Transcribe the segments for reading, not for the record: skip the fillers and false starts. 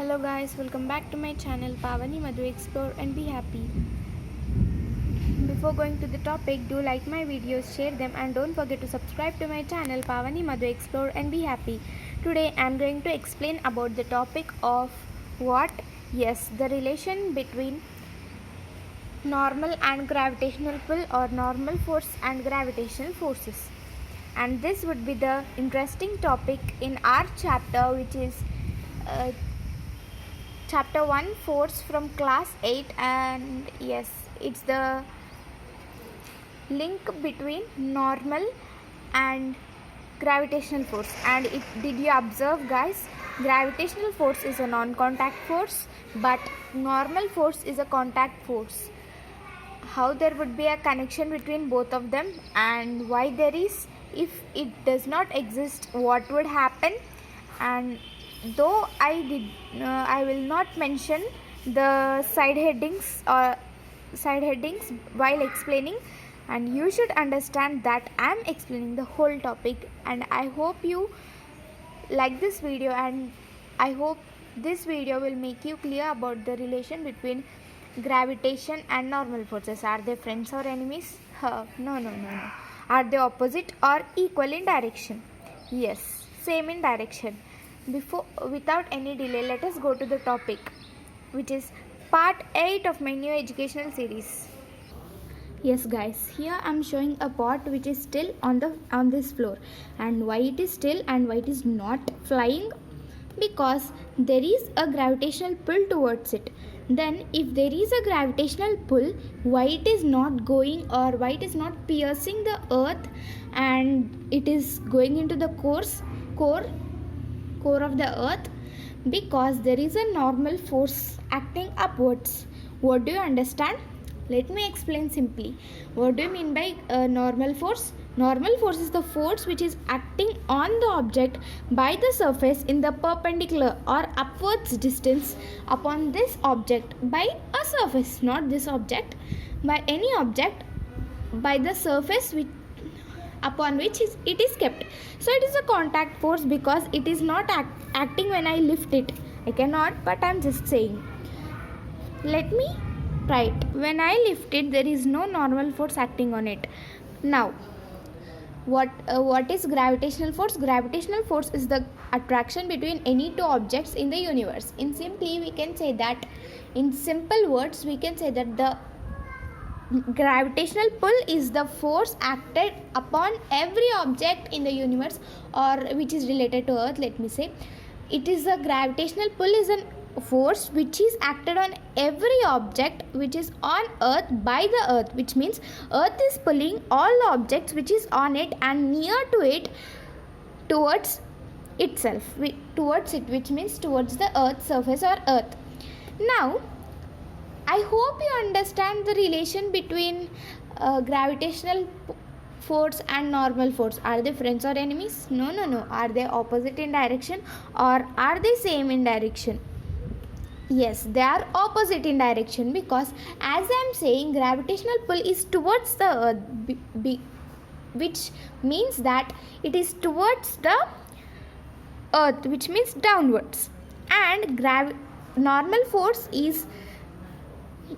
Hello guys, welcome back to my channel Pavani Madhu Explore and Be Happy. Before going to the topic, do like my videos, share them and don't forget to subscribe to my channel Pavani Madhu Explore and Be Happy. Today I am going to explain about the topic of what? Yes, the relation between normal and gravitational pull or normal force and gravitational forces. And this would be the interesting topic in our chapter, which is chapter 1, force, from class 8. And yes, it's the link between normal and gravitational force. And did you observe guys, gravitational force is a non-contact force but normal force is a contact force. How there would be a connection between both of them and why there is? If it does not exist, what would happen? And though I will not mention the side headings while explaining, and you should understand that I am explaining the whole topic. And I hope you like this video, and I hope this video will make you clear about the relation between gravitation and normal forces. Are they friends or enemies? No. Are they opposite or equal in direction? Yes, same in direction. Without any delay, let us go to the topic, which is part 8 of my new educational series. Yes guys, here I am showing a pot which is still on this floor. And why it is still and why it is not flying? Because there is a gravitational pull towards it. Then if there is a gravitational pull, why it is not going, or why it is not piercing the earth and it is going into the core of the earth? Because there is a normal force acting upwards. What do you understand? Let me explain simply. What do you mean by normal force? Normal force is the force which is acting on the object by the surface in the perpendicular or upwards distance upon this object by a surface, not this object, by any object, by the surface upon which it is kept. So it is a contact force because it is not acting when I lift it. I cannot, but I am just saying. Let me try it. When I lift it, there is no normal force acting on it. Now, what is gravitational force? Gravitational force is the attraction between any two objects in the universe. In simple words, we can say that the gravitational pull is the force acted upon every object in the universe, or which is related to earth. Let me say it is a gravitational pull is a force which is acted on every object which is on earth by the earth, which means earth is pulling all the objects which is on it and near to it towards itself, towards it, which means towards the earth's surface or earth. Now I hope you understand the relation between gravitational force and normal force. Are they friends or enemies? No. Are they opposite in direction or are they same in direction? Yes, they are opposite in direction, because as I am saying, gravitational pull is towards the earth, which means that it is towards the earth, which means downwards. And normal force is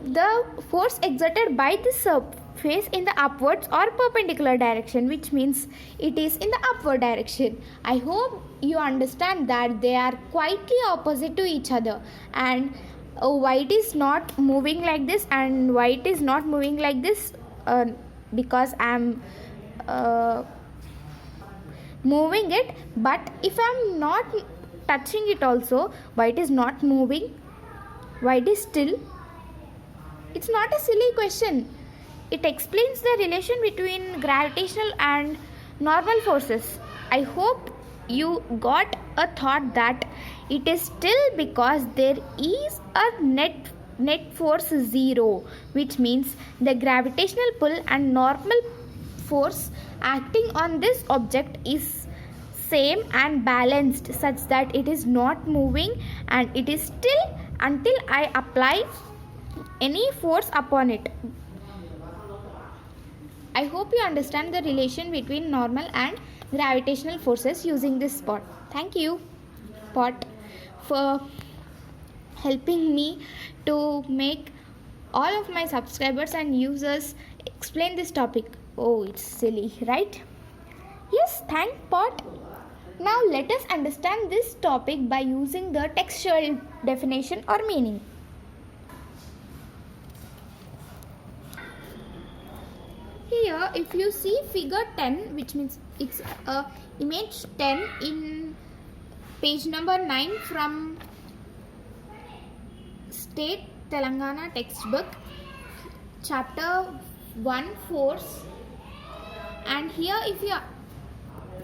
the force exerted by the surface in the upwards or perpendicular direction, which means it is in the upward direction. I hope you understand that they are quietly opposite to each other. And why it is not moving like this and why it is not moving like this? Because I am moving it, but if I am not touching it also, why it is not moving? Why it is still? It's not a silly question. It explains the relation between gravitational and normal forces. I hope you got a thought that it is still because there is a net force 0, which means the gravitational pull and normal force acting on this object is same and balanced, such that it is not moving and it is still until I apply any force upon it. I hope you understand the relation between normal and gravitational forces using this pot. Thank you. Pot for helping me to make all of my subscribers and users explain this topic. Oh, it's silly, right? Yes, thank Pot. Now let us understand this topic by using the textual definition or meaning. Here, if you see figure 10, which means it's image 10 in page number 9 from State Telangana textbook, chapter 1 force, and here if you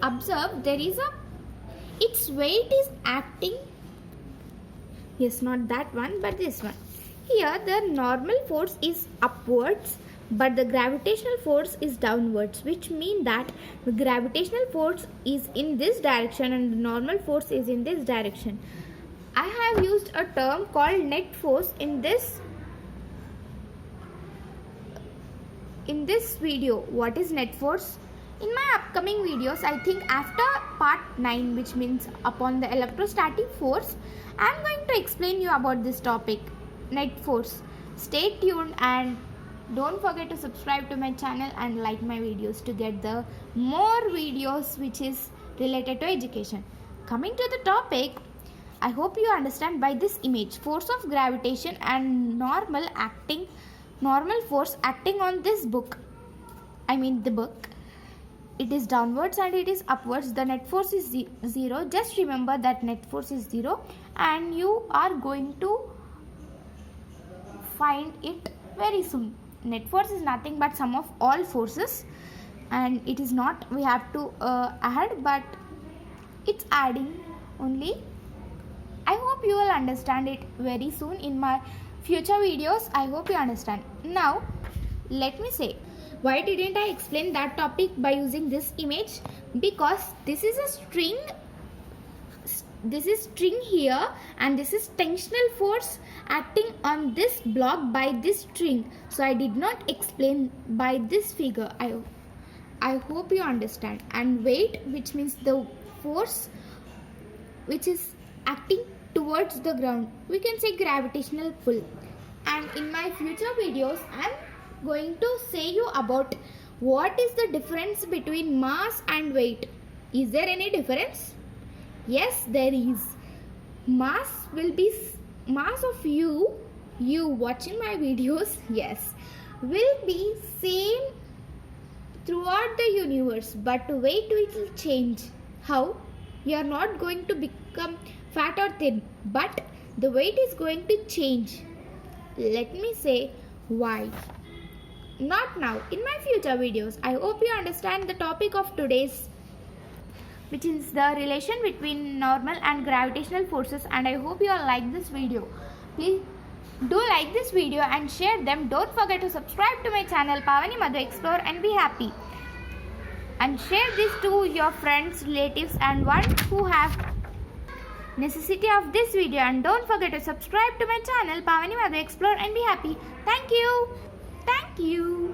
observe, there is its weight is acting, yes, not that one but this one. Here the normal force is upwards but the gravitational force is downwards, which means that the gravitational force is in this direction and the normal force is in this direction. I have used a term called net force in this video. What is net force? In my upcoming videos, I think after part 9, which means upon the electrostatic force, I am going to explain you about this topic, net force. Stay tuned and don't forget to subscribe to my channel and like my videos to get the more videos which is related to education. Coming to the topic, I hope you understand by this image, force of gravitation and normal force acting on this book. I mean the book. It is downwards and it is upwards. The net force is 0. Just remember that net force is 0 and you are going to find it very soon. Net force is nothing but sum of all forces, and it is not we have to add, but it's adding only. I hope you will understand it very soon in my future videos. I hope you understand. Now let me say, why didn't I explain that topic by using this image? Because this is a string, this is string here, and this is tensional force acting on this block by this string. So I did not explain by this figure. I hope you understand. And weight, which means the force which is acting towards the ground, we can say gravitational pull. And in my future videos, I am going to say you about what is the difference between mass and weight. Is there any difference? Yes, there is. Mass will be mass of you watching my videos, yes, will be same throughout the universe, but weight will change. How? You are not going to become fat or thin, but the weight is going to change. Let me say why. Not now, in my future videos. I hope you understand the topic of today's, which is the relation between normal and gravitational forces, and I hope you all like this video. Please do like this video and share them. Don't forget to subscribe to my channel Pavani Madhu Explore and be happy. And share this to your friends, relatives and ones who have necessity of this video. And don't forget to subscribe to my channel Pavani Madhu Explore and be happy. Thank you. Thank you.